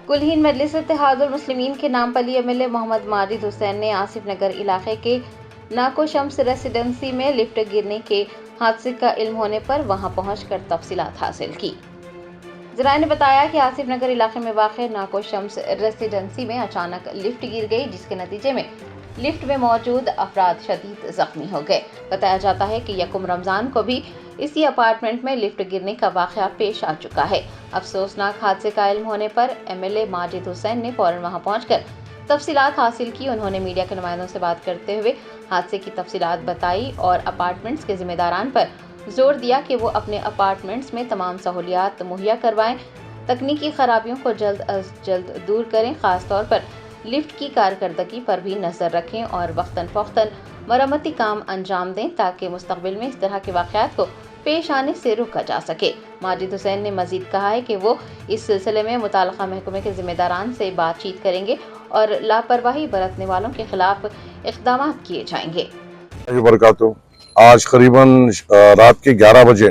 कुल-हिंद मजलिस इत्तेहादुल मुस्लिमीन के नामपली एमएलए मोहम्मद माजिद हुसैन ने आसिफ नगर इलाके के नाको शम्स रेसिडेंसी में लिफ्ट गिरने के हादसे का इल्म होने पर वहां पहुंचकर तफसीलात हासिल की। ज़राए ने बताया कि आसिफ नगर इलाके में वाक़ नाको शम्स रेसिडेंसी में अचानक लिफ्ट गिर गई, जिसके नतीजे में लिफ्ट में मौजूद अफराद शदीद जख्मी हो गए। बताया जाता है कि यकम रमज़ान को भी इसी अपार्टमेंट में लिफ्ट गिरने का वाक़या पेश आ चुका है। अफसोसनाक हादसे का इल्म होने पर एमएलए माजिद हुसैन ने फौरन वहां पहुंचकर तफसीलात हासिल की। उन्होंने मीडिया के नुमाइंदों से बात करते हुए हादसे की तफसीलात बताई और अपार्टमेंट्स के जिम्मेदारान पर जोर दिया कि वो अपने अपार्टमेंट्स में तमाम सहूलियात मुहैया करवाएं, तकनीकी खराबियों को जल्द अज जल्द दूर करें, खास तौर पर लिफ्ट की कारकर्दगी पर भी नज़र रखें और वक्तन फ़ौक्तन मरम्मती काम अंजाम दें ताकि मुस्तक़बिल में इस तरह के वाक़यात को पेश आने से रोका जा सके। माजिद हुसैन ने मज़ीद कहा है कि वो इस सिलसिले में मुताल्लिक़ा महकमे के ज़िम्मेदारान से बातचीत करेंगे और लापरवाही बरतने वालों के खिलाफ इक़दाम किए जाएंगे। आज करीबन रात के 11 बजे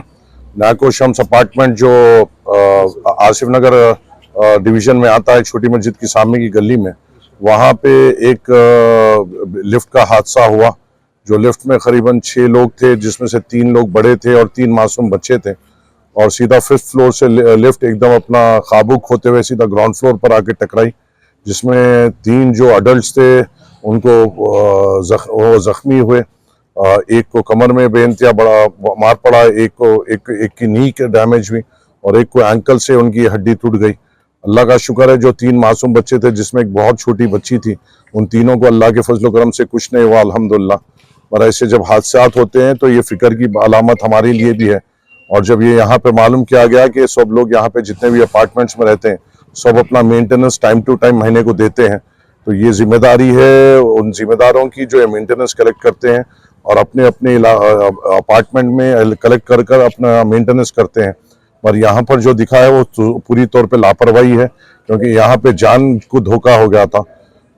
नाको शम्स अपार्टमेंट जो आसिफ नगर डिवीज़न में आता है, छोटी मस्जिद की सामने की गली में, वहाँ पे एक लिफ्ट का हादसा हुआ। जो लिफ्ट में करीबन 6 लोग थे, जिसमें से 3 लोग बड़े थे और 3 मासूम बच्चे थे, और सीधा 5th फ्लोर से लिफ्ट एकदम अपना काबू खोते हुए सीधा ग्राउंड फ्लोर पर आके टकराई, जिसमें 3 जो अडल्ट थे उनको जख्मी हुए। एक को कमर में बेइंतहा बड़ा मार पड़ा, एक की नी के डैमेज हुई और एक को एंकल से उनकी हड्डी टूट गई। अल्लाह का शुक्र है जो 3 मासूम बच्चे थे, जिसमें एक बहुत छोटी बच्ची थी, उन तीनों को अल्लाह के फजल करम से कुछ नहीं हुआ, अल्हम्दुलिल्लाह। और ऐसे जब हादसात होते हैं तो ये फिक्र की अलामत हमारे लिए भी है। और जब ये यहाँ पे मालूम किया गया कि सब लोग यहाँ पे जितने भी अपार्टमेंट्स में रहते हैं सब अपना मेंटेनेंस टाइम टू टाइम महीने को देते हैं, तो ये जिम्मेदारी है उन जिम्मेदारों की जो मेंटेनेंस कलेक्ट करते हैं और अपने अपने अपार्टमेंट में कलेक्ट कर कर अपना मेंटेनेंस करते हैं। और यहाँ पर जो दिखा है वो पूरी तौर पे लापरवाही है, क्योंकि यहाँ पे जान को धोखा हो गया था।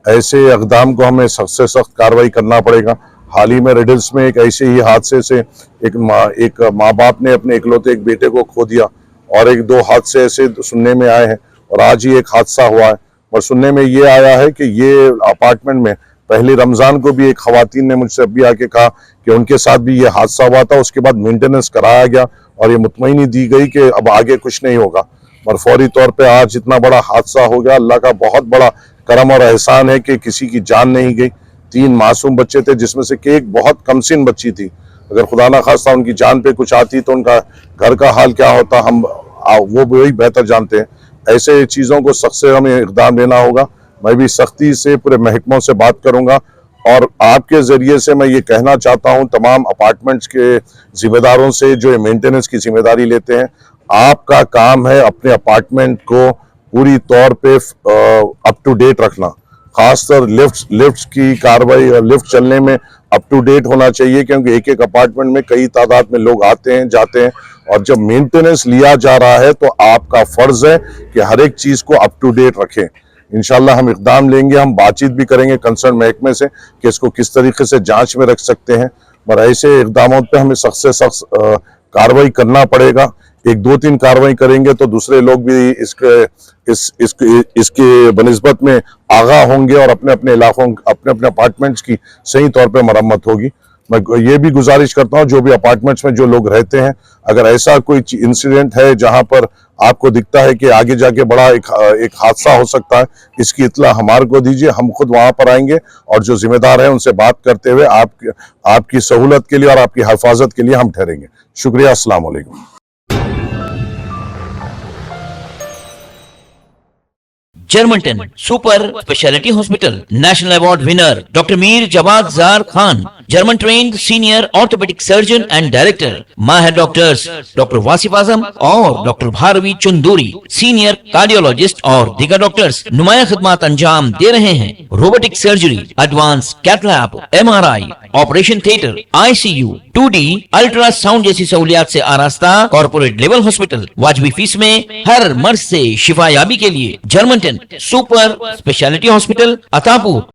ऐसे इक़दाम को हमें सख्त से सख्त कार्रवाई करना पड़ेगा। हाल ही में रेडल्स में एक ऐसे ही हादसे से एक माँ बाप ने अपने इकलौते एक बेटे को खो दिया, और 1-2 हादसे ऐसे सुनने में आए हैं, और आज ही एक हादसा हुआ है। और सुनने में ये आया है कि ये अपार्टमेंट में पहले रमज़ान को भी एक ख़वातीन ने मुझसे अभी आके कहा कि उनके साथ भी ये हादसा हुआ था, उसके बाद मेंटेनेंस कराया गया और ये मुतमईनी दी गई कि अब आगे कुछ नहीं होगा। और फौरी तौर पे आज इतना बड़ा हादसा हो गया। अल्लाह का बहुत बड़ा करम और एहसान है कि किसी की जान नहीं गई। 3 मासूम बच्चे थे, जिसमें से कि एक बहुत कमसिन बच्ची थी। अगर खुदा ना खास्ता उनकी जान पे कुछ आती तो उनका घर का हाल क्या होता हम वो वही बेहतर जानते हैं। ऐसे चीज़ों को सख्त से हमें इक़दाम लेना होगा। मैं भी सख्ती से पूरे महकमों से बात करूंगा, और आपके ज़रिए से मैं ये कहना चाहता हूं तमाम अपार्टमेंट्स के ज़िम्मेदारों से जो मेंटेनेंस की जिम्मेदारी लेते हैं, आपका काम है अपने अपार्टमेंट को पूरी तौर पे अप टू डेट रखना। खासकर लिफ्ट की कार्रवाई, लिफ्ट चलने में अप टू डेट होना चाहिए, क्योंकि एक अपार्टमेंट में कई तादाद में लोग आते हैं जाते हैं, और जब मेंटेनेंस लिया जा रहा है तो आपका फ़र्ज़ है कि हर एक चीज़ को अप टू डेट रखें। इंशाल्लाह हम इक़दाम लेंगे, हम बातचीत भी करेंगे कंसर्न महकमे से कि इसको किस तरीके से जांच में रख सकते हैं। और ऐसे इक़दामों पे हमें सख्त से सख्त कार्रवाई करना पड़ेगा। 1-2-3 कार्रवाई करेंगे तो दूसरे लोग भी इसके बनिस्बत में आगाह होंगे और अपने अपने इलाकों अपने अपने अपार्टमेंट्स की सही तौर पे मरम्मत होगी। मैं ये भी गुजारिश करता हूँ जो भी अपार्टमेंट्स में जो लोग रहते हैं, अगर ऐसा कोई इंसिडेंट है जहां पर आपको दिखता है कि आगे जाके बड़ा एक हादसा हो सकता है, इसकी इत्तला हमारे को दीजिए, हम खुद वहां पर आएंगे और जो जिम्मेदार हैं उनसे बात करते हुए आपकी सहूलत के लिए और आपकी हिफाजत के लिए हम ठहरेंगे। शुक्रिया। अस्सलाम वालेकुम। Germanten super speciality hospital, national award winner doctor Mir Jawad Jar Khan, German trained senior orthopaedic surgeon and director, माहिर डॉक्टर्स डॉक्टर वासिफ आजम और doctor Bharavi Chanduri, senior cardiologist और दीगर डॉक्टर्स नुमाया खिदमत अंजाम दे रहे हैं। Robotic surgery, advance cath lab, MRI, operation theatre, ICU, 2D ultrasound जैसी सहूलियात से आरास्ता कॉर्पोरेट लेवल हॉस्पिटल, वाजबी फीस में हर मर्ज से शिफायाबी के लिए Germanton super speciality hospital, Attapur.